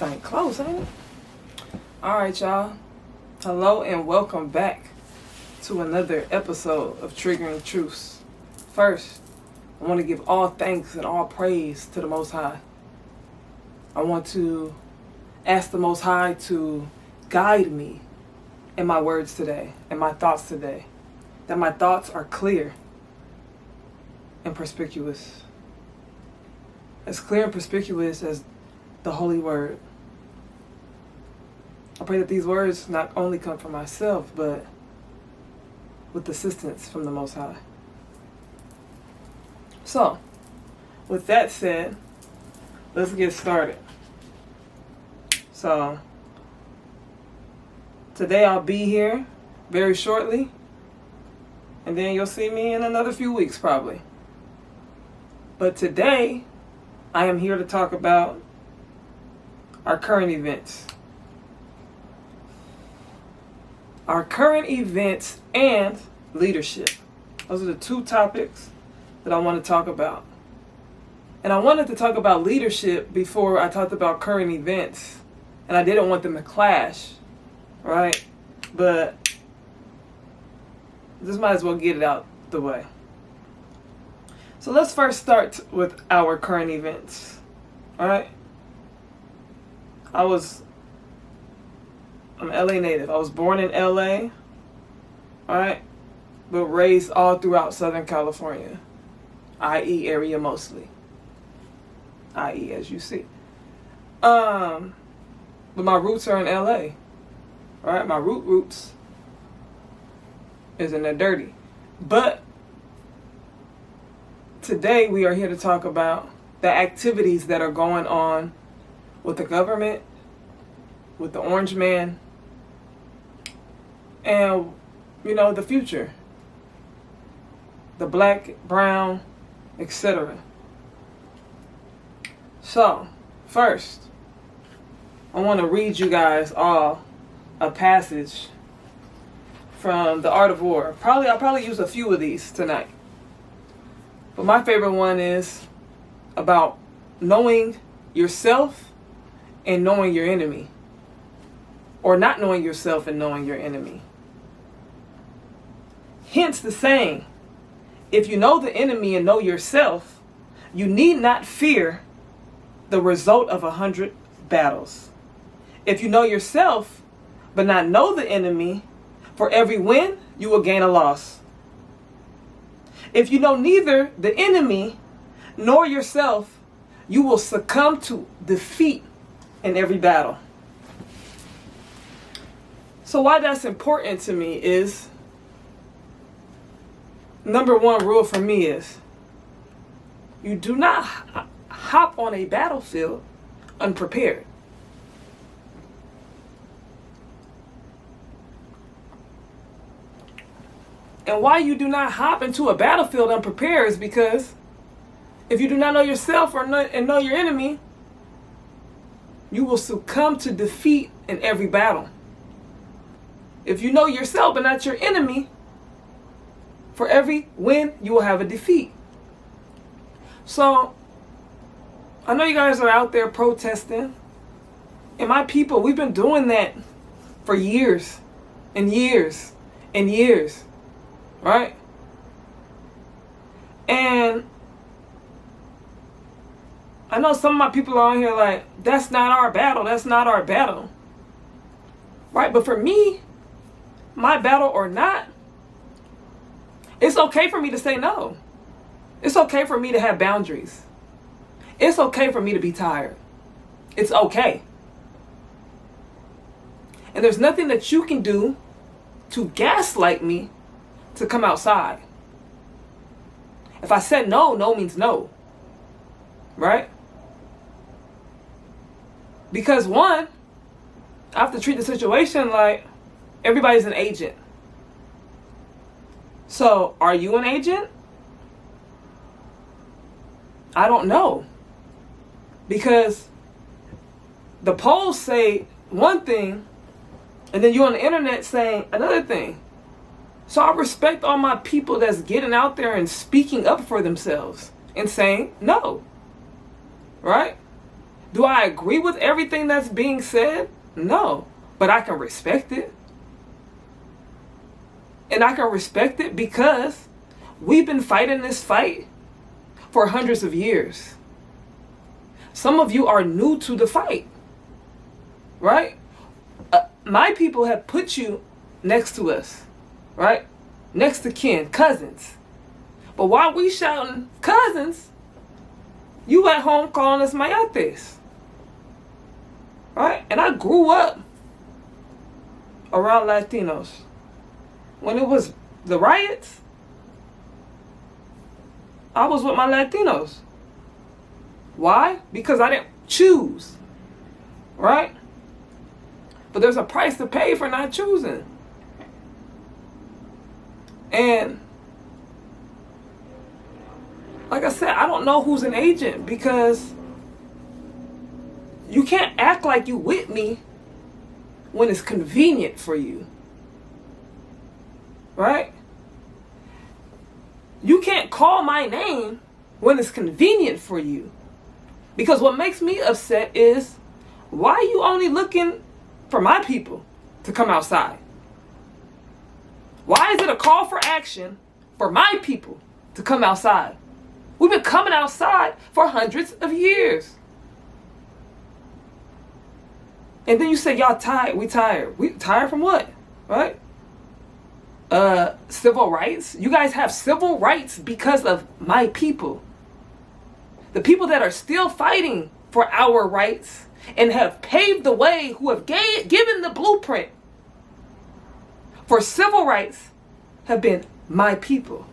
thing close, ain't it? Alright, y'all. Hello and welcome back to another episode of Triggering Truths. First, I want to give all thanks and all praise to the Most High. I want to ask the Most High to guide me in my words today, and my thoughts today. That my thoughts are clear and perspicuous. As clear and perspicuous as the Holy Word. I pray that these words not only come from myself, but with assistance from the Most High. So, with that said, let's get started. So, today I'll be here very shortly, and then you'll see me in another few weeks probably. But today, I am here to talk about our current events. Our current events and leadership. Those are the two topics that I want to talk about. And I wanted to talk about leadership before I talked about current events. And I didn't want them to clash, right? But just might as well get it out the way. So let's first start with our current events, all right? I'm LA native. I was born in LA, all right, but raised all throughout Southern California, IE area mostly, IE as you see. But my roots are in LA, all right? My roots is in the dirty. But today we are here to talk about the activities that are going on with the government, with the orange man, and, the future. The black, brown, etc. So, first, I want to read you guys all a passage from The Art of War. I'll probably use a few of these tonight. But my favorite one is about knowing yourself and knowing your enemy. Or not knowing yourself and knowing your enemy. Hence the saying, if you know the enemy and know yourself, you need not fear the result of 100 battles. If you know yourself, but not know the enemy, for every win, you will gain a loss. If you know neither the enemy nor yourself, you will succumb to defeat in every battle. So why that's important to me is, number one rule for me is, you do not hop on a battlefield unprepared. And why you do not hop into a battlefield unprepared is because if you do not know yourself and know your enemy, you will succumb to defeat in every battle. If you know yourself but not your enemy, for every win, you will have a defeat. So, I know you guys are out there protesting. And my people, we've been doing that for years and years and years. Right? And I know some of my people are on here like, that's not our battle. That's not our battle. Right? But for me, my battle or not, it's okay for me to say no. It's okay for me to have boundaries. It's okay for me to be tired. It's okay. And there's nothing that you can do to gaslight me to come outside. If I said no, no means no. Right? Because one, I have to treat the situation like everybody's an agent. So, are you an agent? I don't know. Because the polls say one thing, and then you're on the internet saying another thing. So I respect all my people that's getting out there and speaking up for themselves and saying no. Right? Do I agree with everything that's being said? No, but I can respect it. And I can respect it because we've been fighting this fight for hundreds of years. Some of you are new to the fight, right? My people have put you next to us, right? Next to kin, cousins. But while we shouting cousins, you at home calling us mayates, right? And I grew up around Latinos. When it was the riots, I was with my Latinos. Why? Because I didn't choose, right? But there's a price to pay for not choosing. And like I said, I don't know who's an agent, because you can't act like you with me when it's convenient for you. Right? You can't call my name when it's convenient for you. Because what makes me upset is, why are you only looking for my people to come outside? Why is it a call for action for my people to come outside? We've been coming outside for hundreds of years. And then you say, y'all tired. We tired. We tired from what? Right? Civil rights. You guys have civil rights because of my people. The people that are still fighting for our rights and have paved the way, who have given the blueprint for civil rights, have been my people.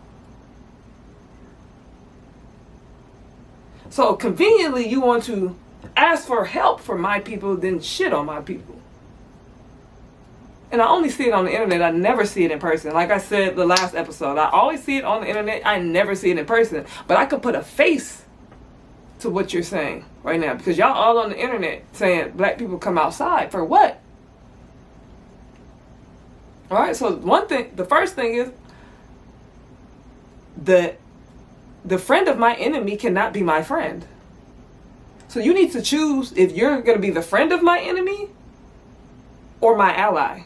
So conveniently, you want to ask for help for my people, then shit on my people. And I only see it on the internet. I never see it in person. Like I said the last episode, I always see it on the internet. I never see it in person. But I could put a face to what you're saying right now, because y'all all on the internet saying black people come outside for what? All right, so the first thing is that the friend of my enemy cannot be my friend. So you need to choose if you're going to be the friend of my enemy or my ally.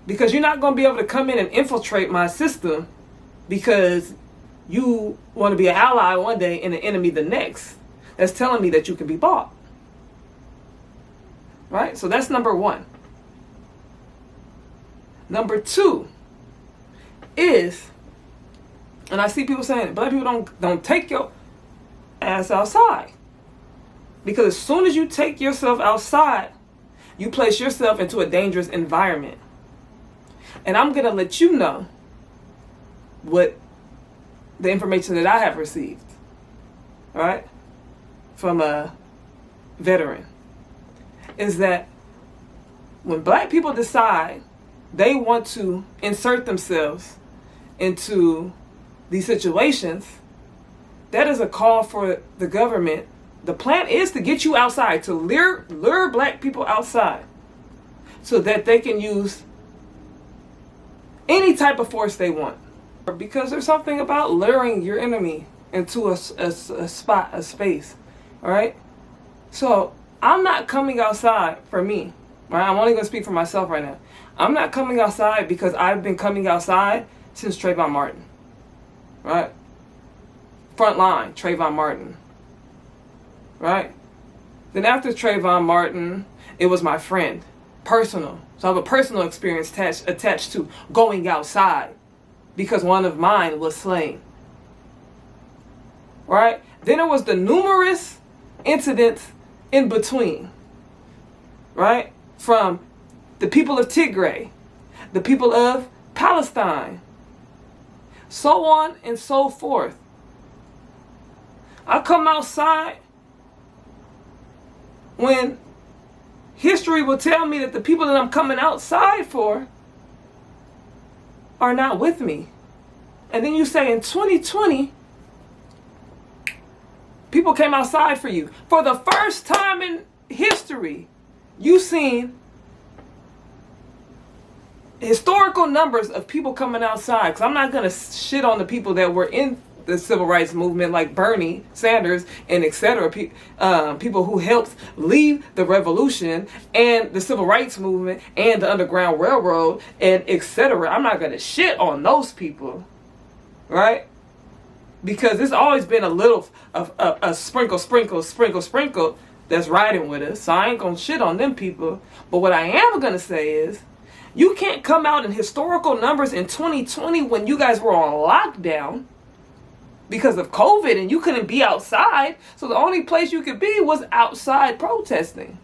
Because you're not going to be able to come in and infiltrate my system because you want to be an ally one day and an enemy the next. That's telling me that you can be bought. Right? So that's number one. Number two is, and I see people saying, black people don't take your ass outside. Because as soon as you take yourself outside, you place yourself into a dangerous environment. And I'm going to let you know what the information that I have received, right, from a veteran, is that when black people decide they want to insert themselves into these situations, that is a call for the government. The plan is to get you outside, to lure black people outside so that they can use any type of force they want. Because there's something about luring your enemy into a spot, a space, all right? So I'm not coming outside for me, right? I'm only going to speak for myself right now. I'm not coming outside because I've been coming outside since Trayvon Martin, right? Front line, Trayvon Martin, right? Then after Trayvon Martin, it was my friend, personal. So I have a personal experience attached to going outside because one of mine was slain, right? Then there was the numerous incidents in between, right? From the people of Tigray, the people of Palestine, so on and so forth. I come outside when history will tell me that the people that I'm coming outside for are not with me. And then you say in 2020, people came outside for you. For the first time in history, you've seen historical numbers of people coming outside. Because I'm not going to shit on the people that were in the civil rights movement, like Bernie Sanders and etc. People who helped lead the revolution and the civil rights movement and the Underground Railroad and etc. I'm not going to shit on those people, right? Because there's always been a little of a sprinkle that's riding with us. So I ain't going to shit on them people. But what I am going to say is, you can't come out in historical numbers in 2020 when you guys were on lockdown because of COVID and you couldn't be outside. So the only place you could be was outside protesting.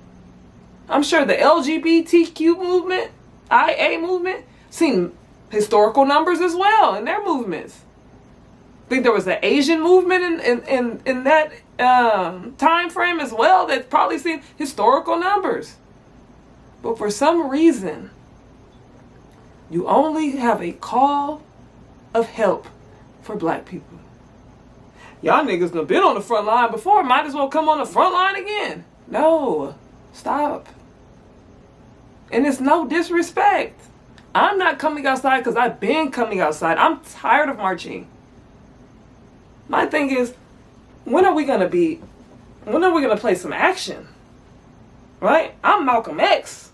I'm sure the LGBTQ movement, IA movement, seen historical numbers as well in their movements. I think there was an Asian movement in that time frame as well that's probably seen historical numbers. But for some reason, you only have a call of help for black people. Y'all niggas done been on the front line before. Might as well come on the front line again. No. Stop. And it's no disrespect. I'm not coming outside because I've been coming outside. I'm tired of marching. My thing is, when are we going to play some action? Right? I'm Malcolm X.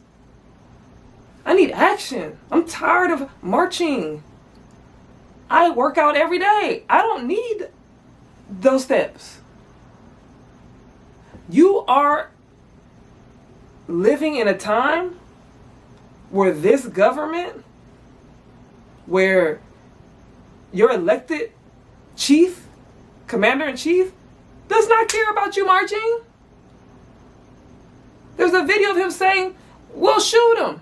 I need action. I'm tired of marching. I work out every day. I don't need those steps. You are living in a time where this government, where your elected chief, commander-in-chief, does not care about you marching. There's a video of him saying, we'll shoot him.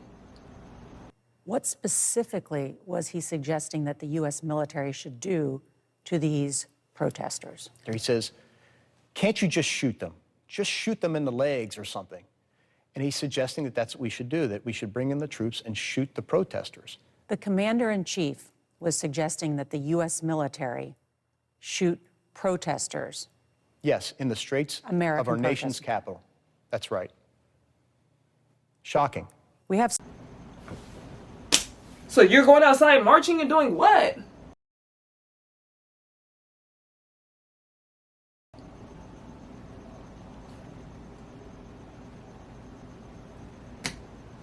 What specifically was he suggesting that the U.S. military should do to these protesters? He says, can't you just shoot them? Just shoot them in the legs or something. And he's suggesting that that's what we should do, that we should bring in the troops and shoot the protesters. The commander-in-chief was suggesting that the U.S. military shoot protesters. Yes, in the streets of our nation's capital. That's right. Shocking. We have... So you're going outside marching and doing what?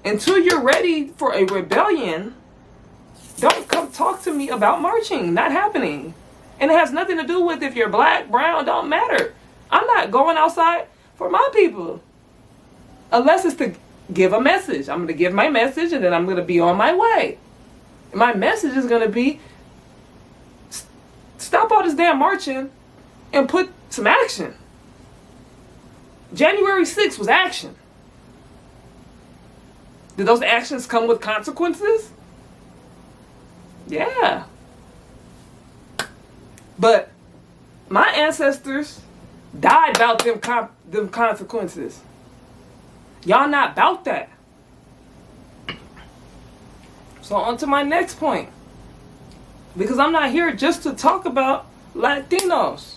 Until you're ready for a rebellion, don't come talk to me about marching. Not happening. And it has nothing to do with if you're black, brown, don't matter. I'm not going outside for my people. Unless it's to give a message. I'm going to give my message and then I'm going to be on my way. My message is going to be, stop all this damn marching and put some action. January 6th was action. Did those actions come with consequences? Yeah. But my ancestors died about them consequences. Y'all not about that. So on to my next point. Because I'm not here just to talk about Latinos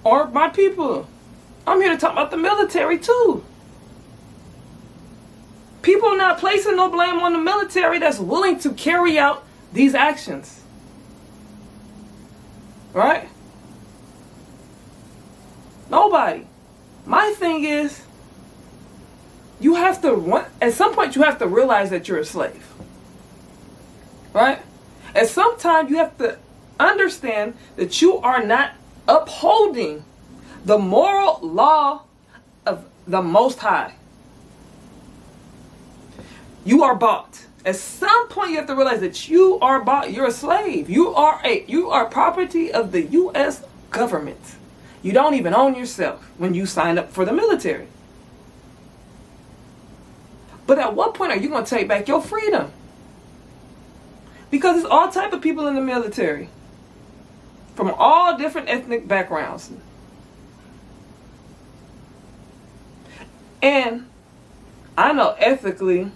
or my people. I'm here to talk about the military too. People are not placing no blame on the military that's willing to carry out these actions. Right? Nobody. My thing is, you have to, at some point you have to realize that you're a slave. Right? At some time you have to understand that you are not upholding the moral law of the Most High. You are bought. At some point you have to realize that you are bought. You're a slave. You are property of the U.S. government. You don't even own yourself when you sign up for the military. But at what point are you going to take back your freedom? Because there's all type of people in the military. From all different ethnic backgrounds. And I know ethnically,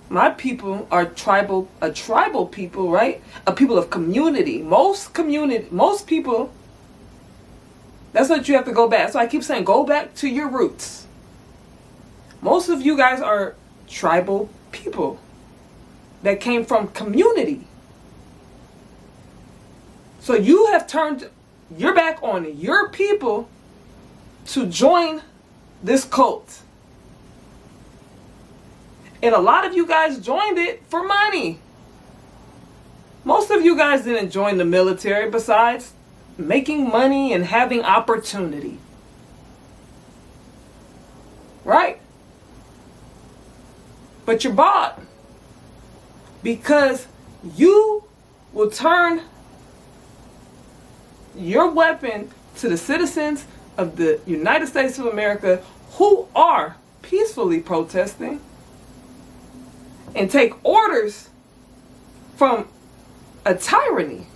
my people are a tribal people, right? A people of community. Most people, that's what you have to go back. So I keep saying, go back to your roots. Most of you guys are tribal people. that came from community. So you have turned your back on your people to join this cult. And a lot of you guys joined it for money. Most of you guys didn't join the military besides making money and having opportunity. Right? But you're bought because you will turn your weapon to the citizens of the United States of America who are peacefully protesting and take orders from a tyranny,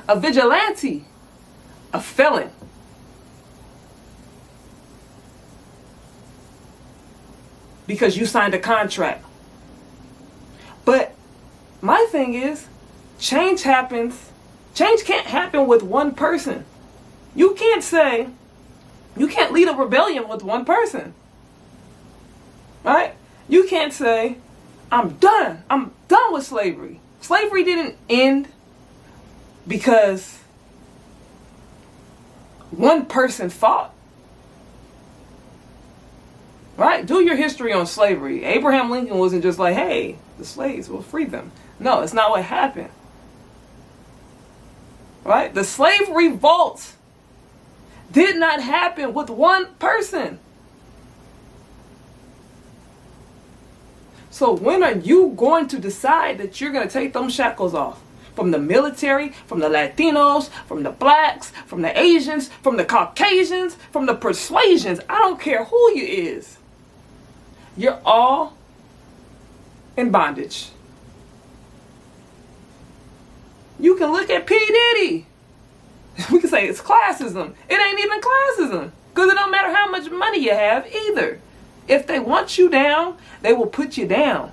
a vigilante, a felon. Because you signed a contract. But my thing is, change happens. Change can't happen with one person. You can't lead a rebellion with one person. Right? You can't say, I'm done with slavery. Slavery didn't end because one person fought. Right? Do your history on slavery. Abraham Lincoln wasn't just like, hey, the slaves, we'll free them. No, it's not what happened. Right? The slave revolt did not happen with one person. So when are you going to decide that you're going to take them shackles off? From the military, from the Latinos, from the blacks, from the Asians, from the Caucasians, from the persuasions. I don't care who you is. You're all in bondage. You can look at P. Diddy. We can say it's classism. It ain't even classism. Because it don't matter how much money you have either. If they want you down, they will put you down.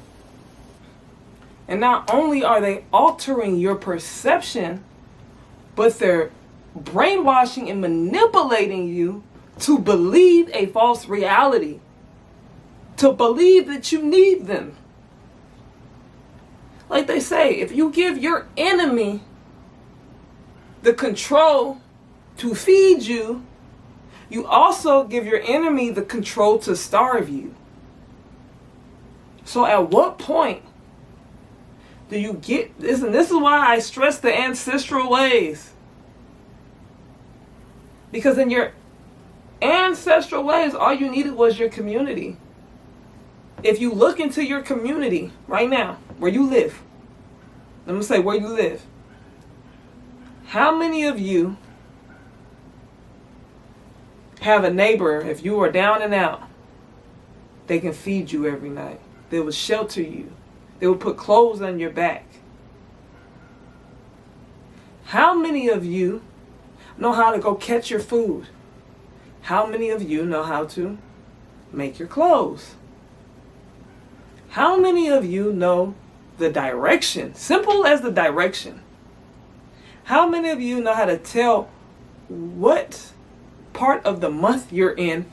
And not only are they altering your perception, but they're brainwashing and manipulating you to believe a false reality. To believe that you need them. Like they say, if you give your enemy the control to feed you, you also give your enemy the control to starve you. So at what point do you get this? And this is why I stress the ancestral ways. Because in your ancestral ways, all you needed was your community. If you look into your community right now, where you live, I'm going to say where you live. How many of you have a neighbor, if you are down and out, they can feed you every night. They will shelter you. They will put clothes on your back. How many of you know how to go catch your food? How many of you know how to make your clothes? How many of you know the direction? Simple as the direction. How many of you know how to tell what part of the month you're in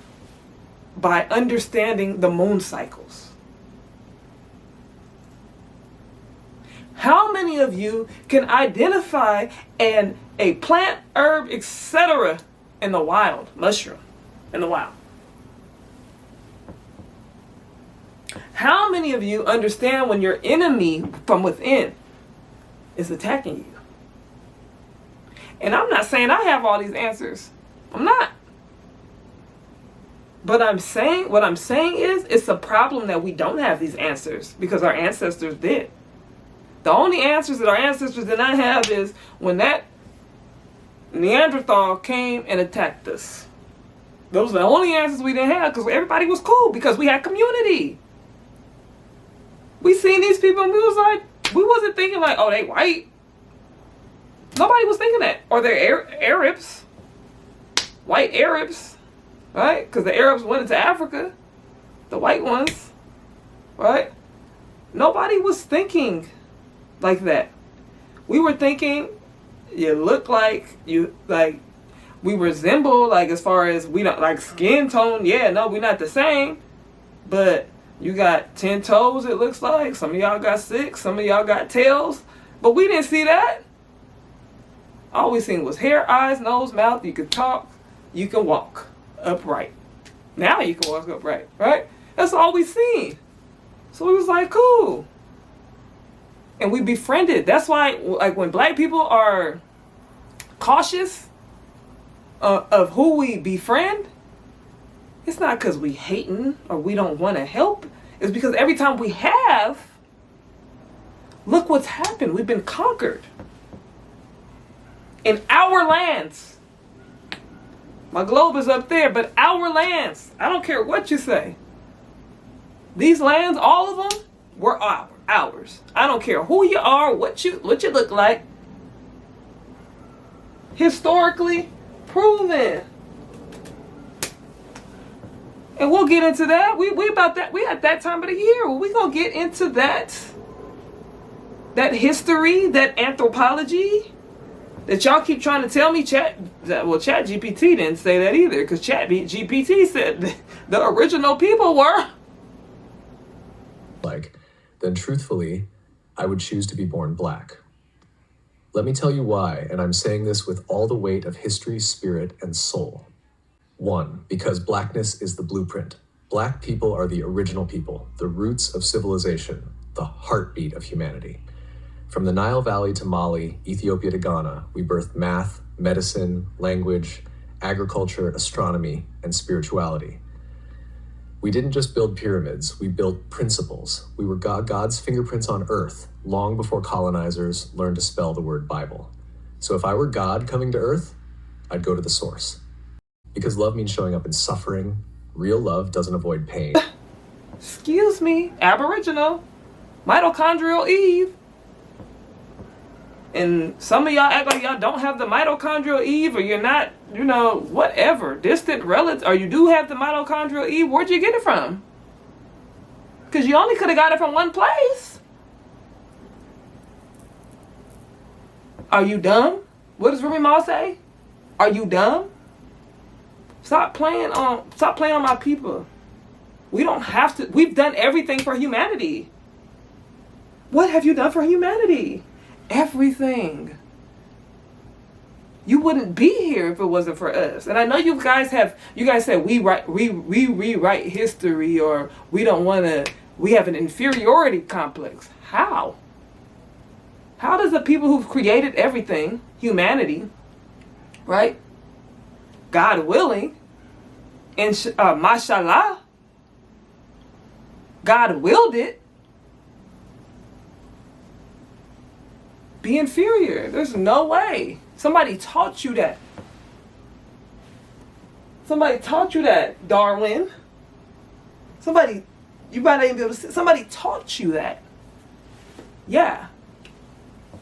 by understanding the moon cycles? How many of you can identify a plant, herb, etc. in the wild, mushroom in the wild? How many of you understand when your enemy from within is attacking you? And I'm not saying I have all these answers. I'm not. But what I'm saying is it's a problem that we don't have these answers because our ancestors did. The only answers that our ancestors did not have is when that Neanderthal came and attacked us. Those are the only answers we didn't have because everybody was cool because we had community. We seen these people and we wasn't thinking like, oh, they white. Nobody was thinking that. Or they're Arabs. White Arabs. Right? Because the Arabs went into Africa. The white ones. Right? Nobody was thinking like that. We were thinking you look like we resemble, like as far as we don't like skin tone, yeah, no, we're not the same. But You got 10 toes, it looks like. Some of y'all got 6. Some of y'all got tails. But we didn't see that. All we seen was hair, eyes, nose, mouth. You could talk. You can walk upright. Now you can walk upright, right? That's all we seen. So we was like, cool. And we befriended. That's why, like, when black people are cautious of who we befriend, it's not because we hating or we don't want to help. It's because every time we have, look what's happened. We've been conquered. In our lands. My globe is up there, but our lands. I don't care what you say. These lands, all of them, were ours. I don't care who you are, what you look like. Historically proven. And we'll get into that. We about that. We at that time of the year. We gonna get into that history, that anthropology that y'all keep trying to tell me. Chat GPT didn't say that either, because Chat GPT said the original people were. Then truthfully, I would choose to be born black. Let me tell you why, and I'm saying this with all the weight of history, spirit, and soul. 1, because blackness is the blueprint. Black people are the original people, the roots of civilization, the heartbeat of humanity. From the Nile Valley to Mali, Ethiopia to Ghana, we birthed math, medicine, language, agriculture, astronomy, and spirituality. We didn't just build pyramids, we built principles. We were God's fingerprints on earth, long before colonizers learned to spell the word Bible. So if I were God coming to earth, I'd go to the source. Because love means showing up in suffering. Real love doesn't avoid pain. Excuse me, Aboriginal, mitochondrial Eve. And some of y'all act like y'all don't have the mitochondrial Eve, or you're not, whatever, distant relatives, or you do have the mitochondrial Eve. Where'd you get it from? Because you only could have got it from one place. Are you dumb? What does Remy Ma say? Are you dumb? Stop playing on my people. We don't have to. We've done everything for humanity. What have you done for humanity? Everything. You wouldn't be here if it wasn't for us. And I know you guys said we rewrite history, or we have an inferiority complex. How? How does the people who've created everything, humanity, right? God willing, and mashallah, God willed it, be inferior? There's no way. Somebody taught you that. Somebody taught you that, Darwin. You might not even be able to see. Somebody taught you that. Yeah.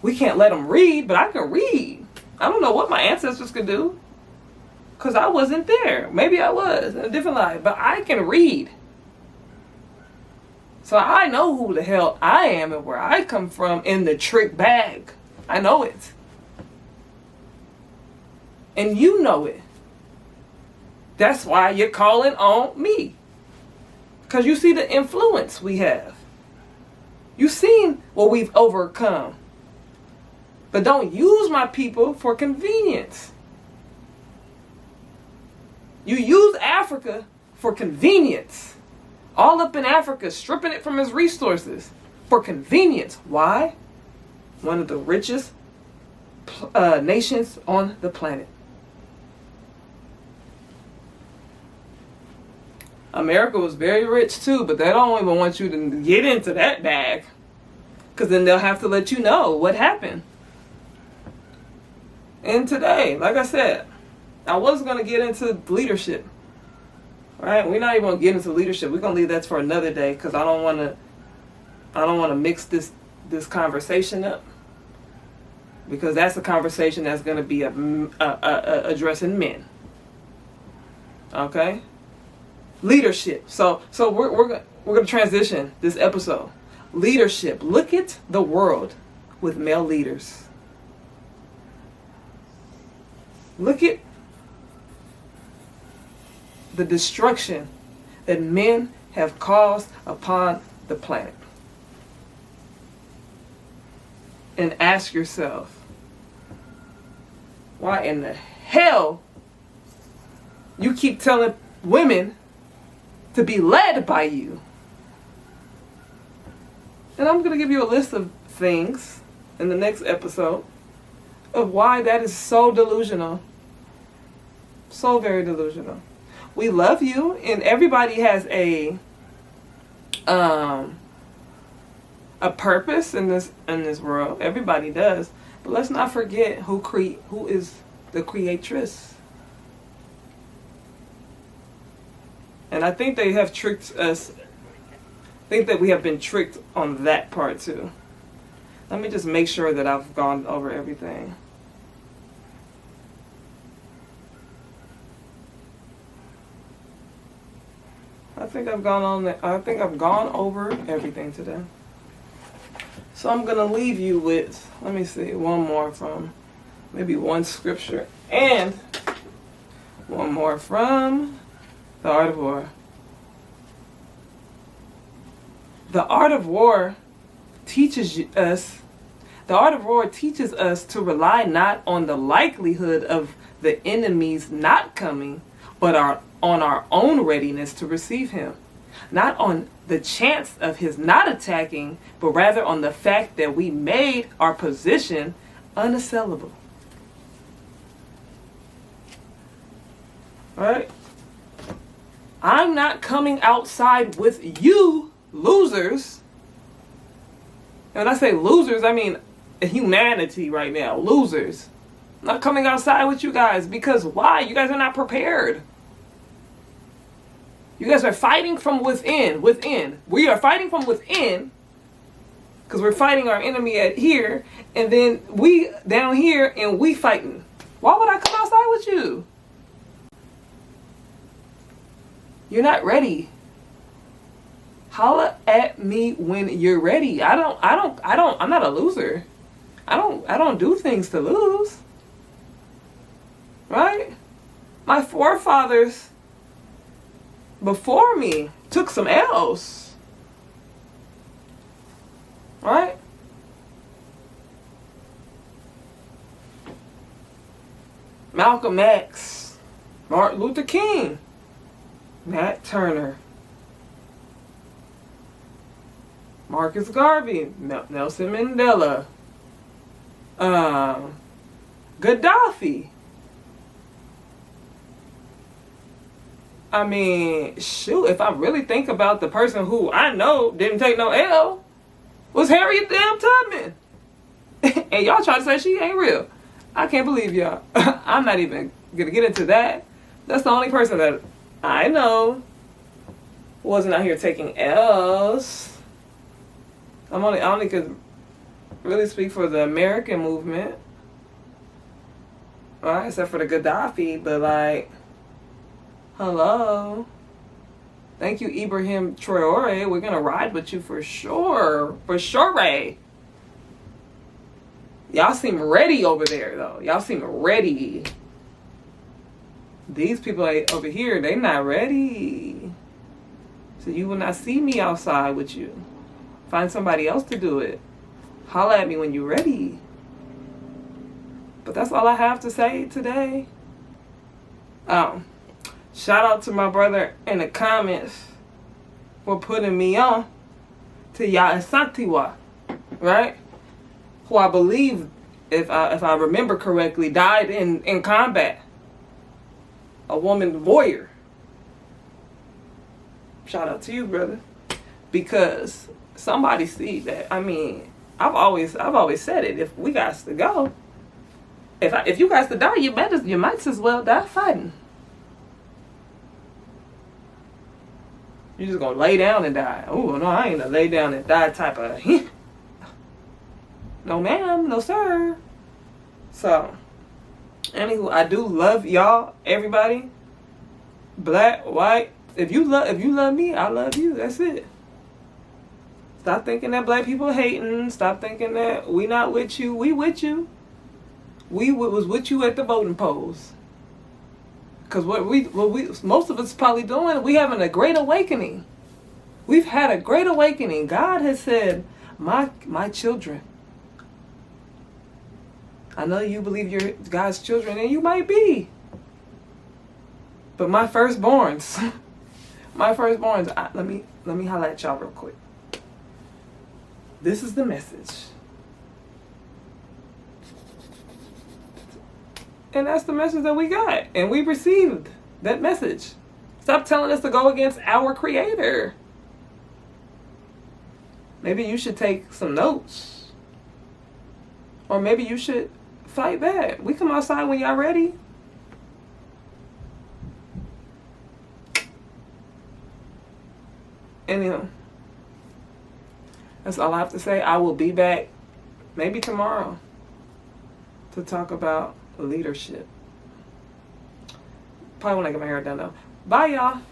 We can't let them read, but I can read. I don't know what my ancestors could do, because I wasn't there. Maybe I was in a different life, but I can read. So I know who the hell I am and where I come from in the trick bag. I know it. And you know it. That's why you're calling on me. Because you see the influence we have. You've seen what we've overcome. But don't use my people for convenience. You use Africa for convenience. All up in Africa, stripping it from its resources for convenience. Why? One of the richest nations on the planet. America was very rich too, but they don't even want you to get into that bag, because then they'll have to let you know what happened. And today, like I said, I was going to get into leadership. Right? We're not even going to get into leadership. We're going to leave that for another day, because I don't want to mix this conversation up, because that's a conversation that's going to be addressing men. Okay? Leadership. So we're going to transition this episode. Leadership. Look at the world with male leaders. Look at the destruction that men have caused upon the planet. And ask yourself, why in the hell you keep telling women to be led by you? And I'm going to give you a list of things in the next episode of why that is so delusional. So very delusional. We love you, and everybody has a purpose in this world. Everybody does. But let's not forget who is the creatress. And I think they have tricked us. I think that we have been tricked on that part too. Let me just make sure that I've gone over everything. I think I've gone over everything today. So I'm gonna leave you with, let me see, one more from maybe one scripture and one more from The Art of War. The Art of War teaches us to rely not on the likelihood of the enemy's not coming, but on our own readiness to receive him. Not on the chance of his not attacking, but rather on the fact that we made our position unassailable. Alright? I'm not coming outside with you, losers. And when I say losers, I mean humanity right now. Losers. I'm not coming outside with you guys because why? You guys are not prepared. You guys are fighting from within. We are fighting from within because we're fighting our enemy at here, and then we down here and we fighting. Why would I come outside with you? You're not ready. Holla at me when you're ready. I'm not a loser. I don't do things to lose. Right? My forefathers before me took some L's. Right? Malcolm X, Martin Luther King, Nat Turner, Marcus Garvey, Nelson Mandela, Gaddafi. I mean, shoot, if I really think about the person who I know didn't take no L, was Harriet damn Tubman. And y'all try to say she ain't real. I can't believe y'all. I'm not even gonna get into that. That's the only person that I know wasn't out here taking L's. I only could really speak for the American movement. Right? Except for the Gaddafi, but like, hello. Thank you, Ibrahim Traore. We're gonna ride with you for sure. For sure. Y'all seem ready over there, though. Y'all seem ready. These people over here, they not ready. So you will not see me outside with you. Find somebody else to do it. Holla at me when you're ready. But that's all I have to say today. Shout out to my brother in the comments for putting me on to Ya Santiwa, right? Who I believe, if I remember correctly, died in combat. A woman warrior. Shout out to you, brother, because somebody see that. I mean, I've always said it. If we got to go, if you guys to die, you might as well die fighting. You're just gonna lay down and die. Oh no, I ain't gonna lay down and die type of. No ma'am, no sir. So, anywho, I do love y'all, everybody. Black, white. If you love me, I love you. That's it. Stop thinking that black people hating. Stop thinking that we not with you. We with you. We was with you at the voting polls. Cause what we most of us probably doing, we having a great awakening. We've had a great awakening. God has said, my children. I know you believe you're God's children, and you might be. But my firstborns, let me highlight y'all real quick. This is the message. And that's the message that we got. And we received that message. Stop telling us to go against our Creator. Maybe you should take some notes. Or maybe you should fight back. We come outside when y'all ready. Anyhow, that's all I have to say. I will be back maybe tomorrow to talk about leadership. Probably when I get my hair done though. Bye y'all.